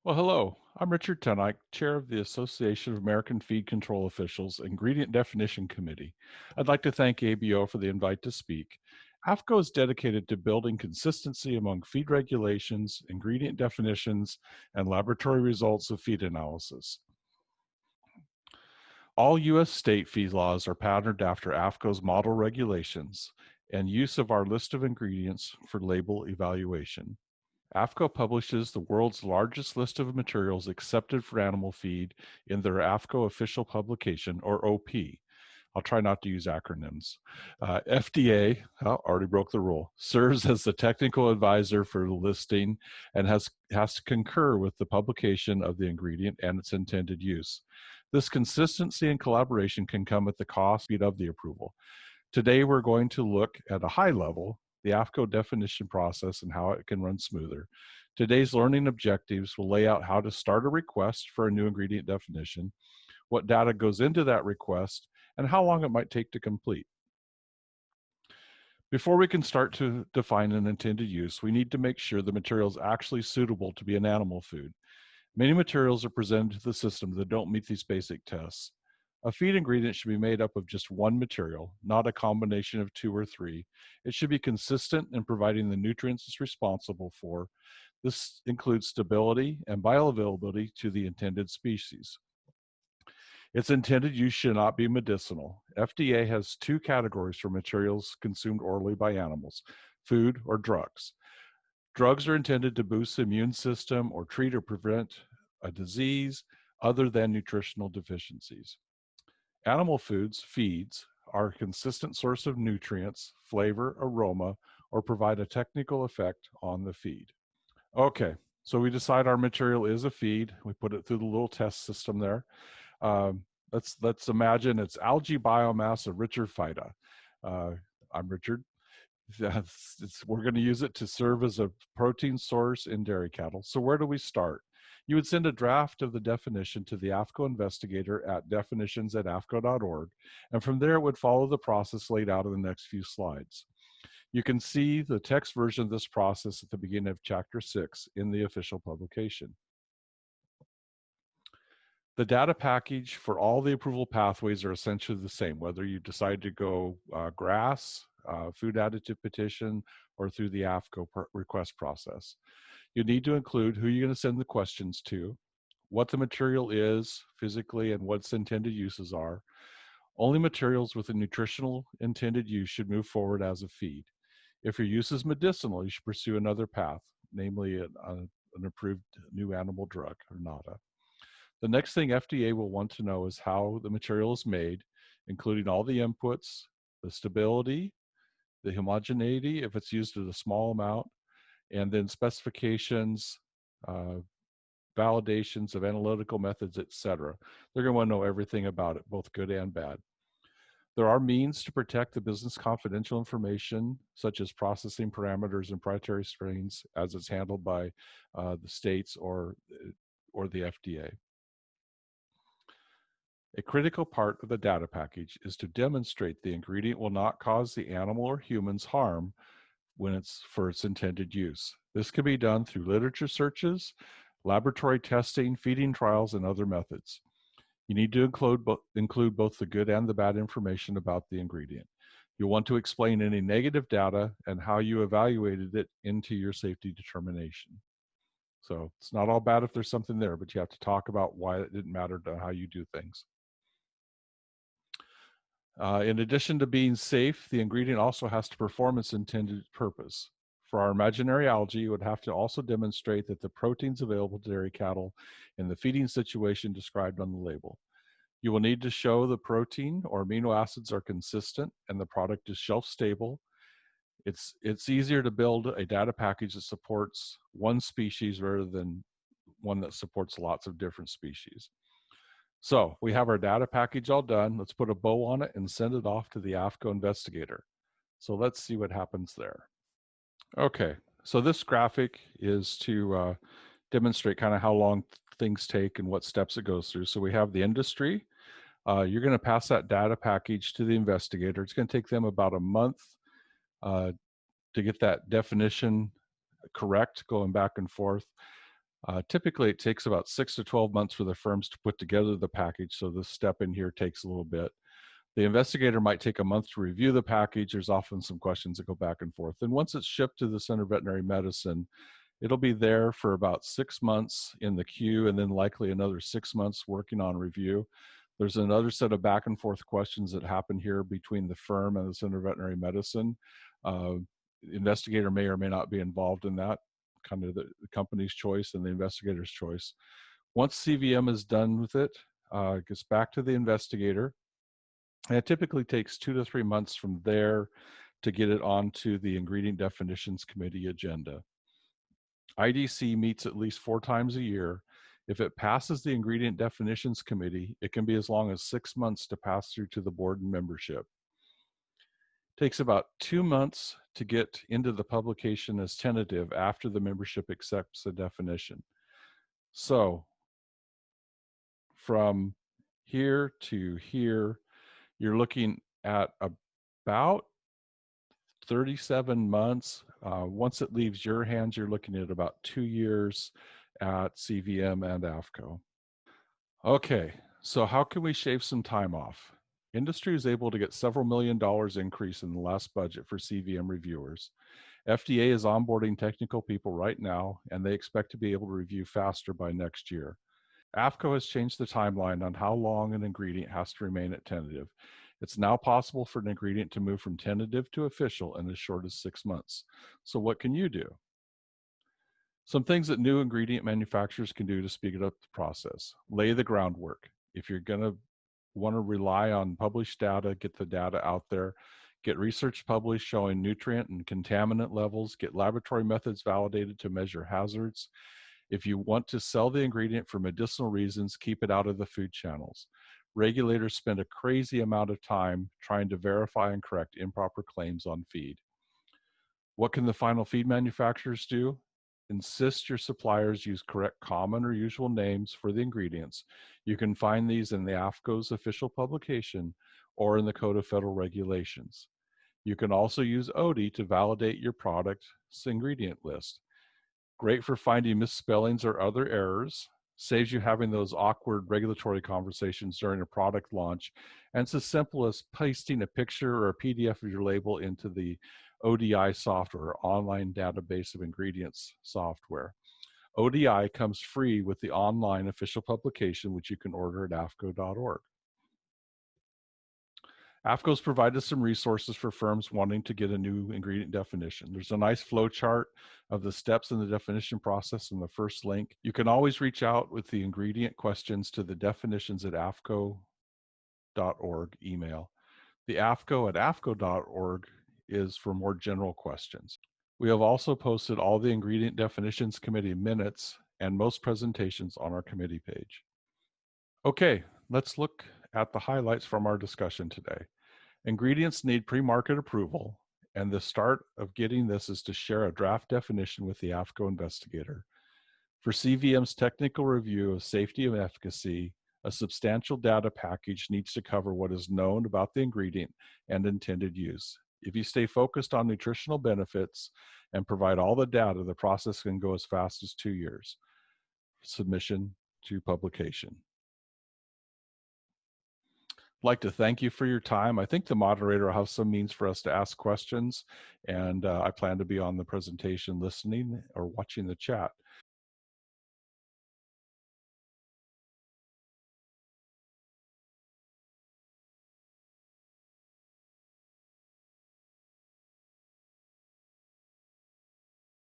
Well, hello. I'm Richard Tunike, Chair of the Association of American Feed Control Officials Ingredient Definition Committee. I'd like to thank ABO for the invite to speak. AAFCO is dedicated to building consistency among feed regulations, ingredient definitions, and laboratory results of feed analysis. All U.S. state feed laws are patterned after AAFCO's model regulations and use of our list of ingredients for label evaluation. AAFCO publishes the world's largest list of materials accepted for animal feed in their AAFCO official publication, or OP. I'll try not to use acronyms. FDA, already broke the rule, serves as the technical advisor for the listing and has to concur with the publication of the ingredient and its intended use. This consistency and collaboration can come at the cost of the approval. Today, we're going to look at a high level, the AAFCO definition process and how it can run smoother. Today's learning objectives will lay out how to start a request for a new ingredient definition, what data goes into that request, and how long it might take to complete. Before we can start to define an intended use, we need to make sure the material is actually suitable to be an animal food. Many materials are presented to the system that don't meet these basic tests. A feed ingredient should be made up of just one material, not a combination of two or three. It should be consistent in providing the nutrients it's responsible for. This includes stability and bioavailability to the intended species. Its intended use should not be medicinal. FDA has two categories for materials consumed orally by animals: food or drugs. Drugs are intended to boost the immune system or treat or prevent a disease other than nutritional deficiencies. Animal foods, feeds, are a consistent source of nutrients, flavor, aroma, or provide a technical effect on the feed. Okay, so we decide our material is a feed. We put it through the little test system there. Let's imagine it's algae biomass of Richard Phyta. I'm Richard. We're going to use it to serve as a protein source in dairy cattle. So where do we start? You would send a draft of the definition to the AAFCO investigator at definitions@aafco.org, and from there it would follow the process laid out in the next few slides. You can see the text version of this process at the beginning of Chapter 6 in the official publication. The data package for all the approval pathways are essentially the same, whether you decide to go GRAS, food additive petition, or through the AAFCO request process. You need to include who you're going to send the questions to, what the material is physically, and what its intended uses are. Only materials with a nutritional intended use should move forward as a feed. If your use is medicinal, you should pursue another path, namely an approved new animal drug, or NADA. The next thing FDA will want to know is how the material is made, including all the inputs, the stability, the homogeneity, if it's used at a small amount, and then specifications, validations of analytical methods, etc. They're going to want to know everything about it, both good and bad. There are means to protect the business confidential information, such as processing parameters and proprietary strains, as it's handled by the states or the FDA. A critical part of the data package is to demonstrate the ingredient will not cause the animal or humans harm when it's for its intended use. This can be done through literature searches, laboratory testing, feeding trials, and other methods. You need to include both the good and the bad information about the ingredient. You'll want to explain any negative data and how you evaluated it into your safety determination. So it's not all bad if there's something there, but you have to talk about why it didn't matter to how you do things. In addition to being safe, the ingredient also has to perform its intended purpose. For our imaginary algae, you would have to also demonstrate that the proteins available to dairy cattle in the feeding situation described on the label. You will need to show the protein or amino acids are consistent and the product is shelf stable. It's easier to build a data package that supports one species rather than one that supports lots of different species. So we have our data package all done. Let's put a bow on it and send it off to the AAFCO investigator. So let's see what happens there. Okay, so this graphic is to demonstrate kind of how long things take and what steps it goes through. So we have the industry. You're going to pass that data package to the investigator. It's going to take them about a month to get that definition correct, going back and forth. Typically, it takes about 6 to 12 months for the firms to put together the package, so this step in here takes a little bit. The investigator might take a month to review the package. There's often some questions that go back and forth. And once it's shipped to the Center of Veterinary Medicine, it'll be there for about 6 months in the queue and then likely another 6 months working on review. There's another set of back and forth questions that happen here between the firm and the Center of Veterinary Medicine. The investigator may or may not be involved in that, kind of the company's choice and the investigator's choice. Once CVM is done with it, it gets back to the investigator. And it typically takes 2 to 3 months from there to get it onto the Ingredient Definitions Committee agenda. IDC meets at least 4 times a year. If it passes the Ingredient Definitions Committee, it can be as long as 6 months to pass through to the board and membership. It takes about 2 months to get into the publication as tentative after the membership accepts the definition. So from here to here, you're looking at about 37 months. Once it leaves your hands, you're looking at about 2 years at CVM and AAFCO. Okay, so how can we shave some time off? Industry is able to get several $1 million increase in the last budget for CVM reviewers. FDA is onboarding technical people right now, and they expect to be able to review faster by next year. AAFCO has changed the timeline on how long an ingredient has to remain at tentative. It's now possible for an ingredient to move from tentative to official in as short as 6 months. So what can you do? Some things that new ingredient manufacturers can do to speed up the process. Lay the groundwork. If you're going to want to rely on published data, get the data out there. Get research published showing nutrient and contaminant levels. Get laboratory methods validated to measure hazards. If you want to sell the ingredient for medicinal reasons, keep it out of the food channels. Regulators spend a crazy amount of time trying to verify and correct improper claims on feed. What can the final feed manufacturers do? Insist your suppliers use correct common or usual names for the ingredients. You can find these in the AAFCO's official publication or in the Code of Federal Regulations. You can also use ODI to validate your product's ingredient list. Great for finding misspellings or other errors. Saves you having those awkward regulatory conversations during a product launch. And it's as simple as pasting a picture or a PDF of your label into the ODI software, online database of ingredients software. ODI comes free with the online official publication, which you can order at AAFCO.org. AAFCO's provided some resources for firms wanting to get a new ingredient definition. There's a nice flow chart of the steps in the definition process in the first link. You can always reach out with the ingredient questions to the definitions at AAFCO.org email. The AAFCO at AAFCO.org is for more general questions. We have also posted all the Ingredient Definitions Committee minutes and most presentations on our committee page. Okay, let's look at the highlights from our discussion today. Ingredients need pre-market approval, and the start of getting this is to share a draft definition with the AAFCO investigator. For CVM's technical review of safety and efficacy, a substantial data package needs to cover what is known about the ingredient and intended use. If you stay focused on nutritional benefits and provide all the data, the process can go as fast as 2 years. Submission to publication. I'd like to thank you for your time. I think the moderator will have some means for us to ask questions, and I plan to be on the presentation listening or watching the chat.